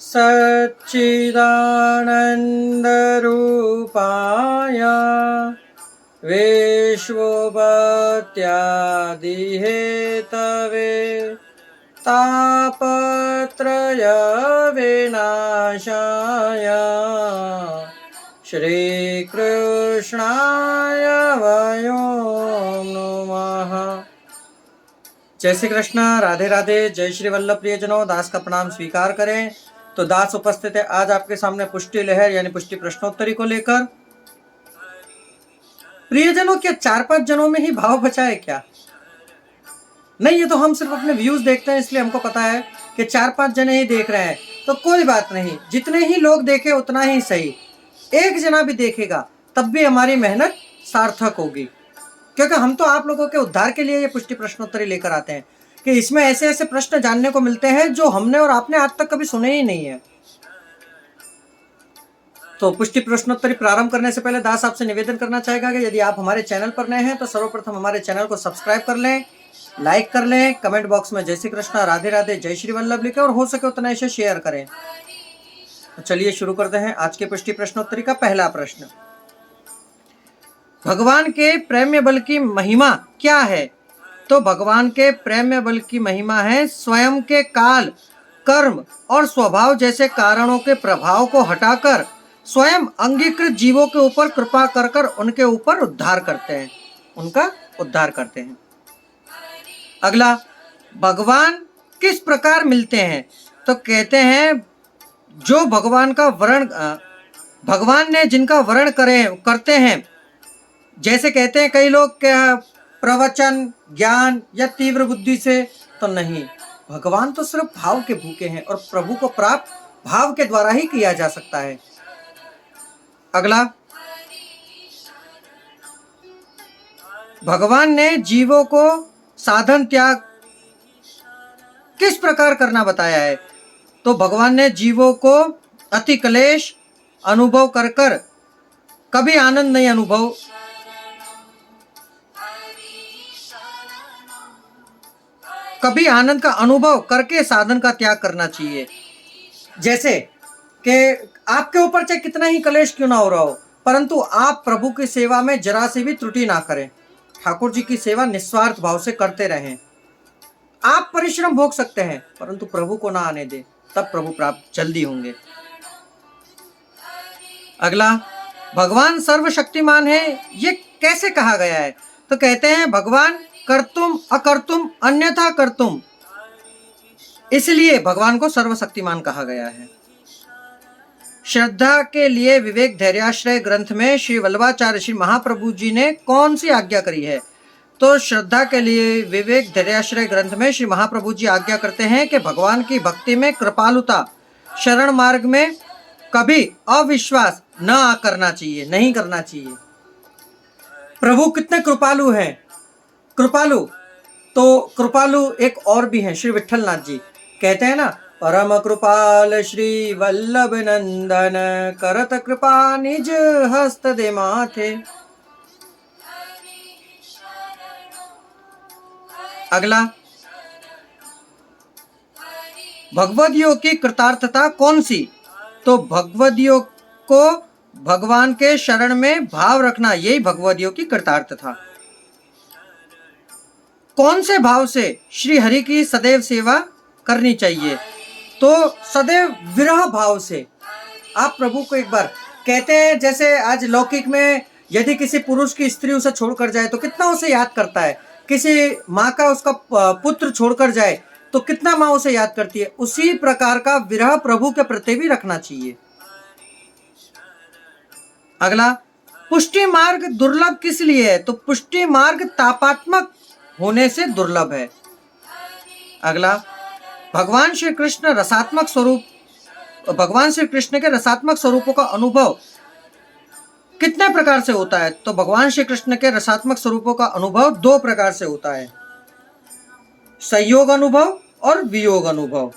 सच्चिदानन्दरूपाय विश्वोपत्यादिहेतवे तापत्रयविनाशाय श्रीकृष्णाय वयं नमः। जय श्री कृष्ण, राधे राधे। जय श्री वल्लभ प्रियजनों, दास का प्रणाम स्वीकार करें। तो दास उपस्थित है आज आपके सामने पुष्टि लहर यानी पुष्टि प्रश्नोत्तरी को लेकर। प्रियजनों, क्या 4-5 जनों में ही भाव बचा है क्या? नहीं, ये तो हम सिर्फ अपने व्यूज देखते हैं, इसलिए हमको पता है कि 4-5 जने ही देख रहे हैं। तो कोई बात नहीं, जितने ही लोग देखे उतना ही सही। एक जना भी देखेगा तब भी हमारी मेहनत सार्थक होगी, क्योंकि हम तो आप लोगों के उद्धार के लिए ये पुष्टि प्रश्नोत्तरी लेकर आते हैं कि इसमें ऐसे ऐसे प्रश्न जानने को मिलते हैं जो हमने और आपने आज तक कभी सुने ही नहीं है। तो पुष्टि प्रश्नोत्तरी प्रारंभ करने से पहले दास आपसे निवेदन करना चाहेगा कि यदि आप हमारे चैनल पर नए हैं तो सर्वप्रथम हमारे चैनल को सब्सक्राइब कर लें, लाइक कर लें, कमेंट बॉक्स में जय श्री कृष्ण, राधे राधे, जय श्री वल्लभ लिखें और हो सके उतना इसे शेयर करें। तो चलिए शुरू करते हैं आज के पुष्टि प्रश्नोत्तरी का पहला प्रश्न। भगवान के प्रेम्य बल की महिमा क्या है? तो भगवान के प्रेम्य बल की महिमा है स्वयं के काल, कर्म और स्वभाव जैसे कारणों के प्रभाव को हटाकर स्वयं अंगीकृत जीवों के ऊपर कृपा कर कर उनके ऊपर उद्धार करते हैं, उनका उद्धार करते हैं। अगला, भगवान किस प्रकार मिलते हैं? तो कहते हैं जो भगवान का वर्ण, भगवान ने जिनका वर्ण करते हैं, जैसे कहते हैं कई लोग क्या प्रवचन, ज्ञान या तीव्र बुद्धि से, तो नहीं, भगवान तो सिर्फ भाव के भूखे हैं और प्रभु को प्राप्त भाव के द्वारा ही किया जा सकता है। अगला, भगवान ने जीवों को साधन त्याग किस प्रकार करना बताया है? तो भगवान ने जीवों को अति क्लेश अनुभव कर कर कभी आनंद नहीं अनुभव, कभी आनंद का अनुभव करके साधन का त्याग करना चाहिए। जैसे कि आपके ऊपर चाहे कितना ही क्लेश क्यों ना हो रहा हो, परंतु आप प्रभु की सेवा में जरा से भी त्रुटि ना करें। ठाकुर जी की सेवा निस्वार्थ भाव से करते रहें। आप परिश्रम भोग सकते हैं परंतु प्रभु को ना आने दें, तब प्रभु प्राप्त जल्दी होंगे। अगला, भगवान सर्वशक्तिमान है, ये कैसे कहा गया है? तो कहते हैं भगवान कर्तुम अकर्तुम अन्यथा कर्तुम, इसलिए भगवान को सर्वशक्तिमान कहा गया है। श्रद्धा के लिए विवेक धैर्याश्रय ग्रंथ में श्री वल्लभाचार्य श्री महाप्रभु जी ने कौन सी आज्ञा करी है? तो श्रद्धा के लिए विवेक धैर्याश्रय ग्रंथ में श्री महाप्रभु जी आज्ञा करते हैं कि भगवान की भक्ति में कृपालुता, शरण मार्ग में कभी अविश्वास न करना चाहिए, नहीं करना चाहिए। प्रभु कितने कृपालु हैं। कृपालु तो कृपालु एक और भी हैं, श्री विठल नाथ जी कहते हैं ना, परम कृपाल श्री वल्लभ नंदन करत कृपा निज हस्त दे माथे। अगला, भगवदियों की कृतार्थता कौन सी? तो भगवदियों को भगवान के शरण में भाव रखना, यही भगवदियों की कृतार्थता। कौन से भाव से श्री हरि की सदैव सेवा करनी चाहिए? तो सदैव विरह भाव से। आप प्रभु को एक बार कहते हैं, जैसे आज लौकिक में यदि किसी पुरुष की स्त्री उसे छोड़कर जाए तो कितना उसे याद करता है, किसी माँ का उसका पुत्र छोड़कर जाए तो कितना माँ उसे याद करती है। उसी प्रकार का विरह प्रभु के प्रति भी रखना चाहिए। अगला, पुष्टि मार्ग दुर्लभ किस लिए है? तो पुष्टि मार्ग तापात्मक होने से दुर्लभ है। अगला, भगवान श्री कृष्ण रसात्मक स्वरूप, भगवान श्री कृष्ण के रसात्मक स्वरूपों का अनुभव कितने प्रकार से होता है? तो भगवान श्री कृष्ण के रसात्मक स्वरूपों का अनुभव 2 प्रकार से होता है, संयोग अनुभव और वियोग अनुभव।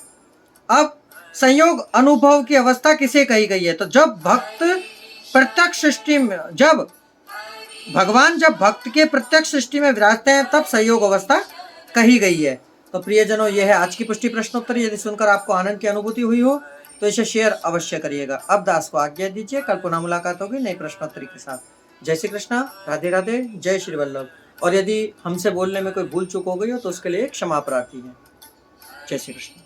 अब संयोग अनुभव की अवस्था किसे कही गई है? तो जब भक्त प्रत्यक्ष सृष्टि में, जब भक्त के प्रत्यक्ष सृष्टि में विराजते हैं तब संयोग अवस्था कही गई है। तो प्रियजनों, यह है आज की पुष्टि प्रश्नोत्तरी। यदि सुनकर आपको आनंद की अनुभूति हुई हो तो इसे शेयर अवश्य करिएगा। अब दास को आज्ञा दीजिए, कल पुनः मुलाकात होगी नई प्रश्नोत्तरी के साथ। जय श्री कृष्णा, राधे राधे, जय श्री वल्लभ। और यदि हमसे बोलने में कोई भूल चूक हो गई हो तो उसके लिए क्षमा प्रार्थी है। जय श्री कृष्ण।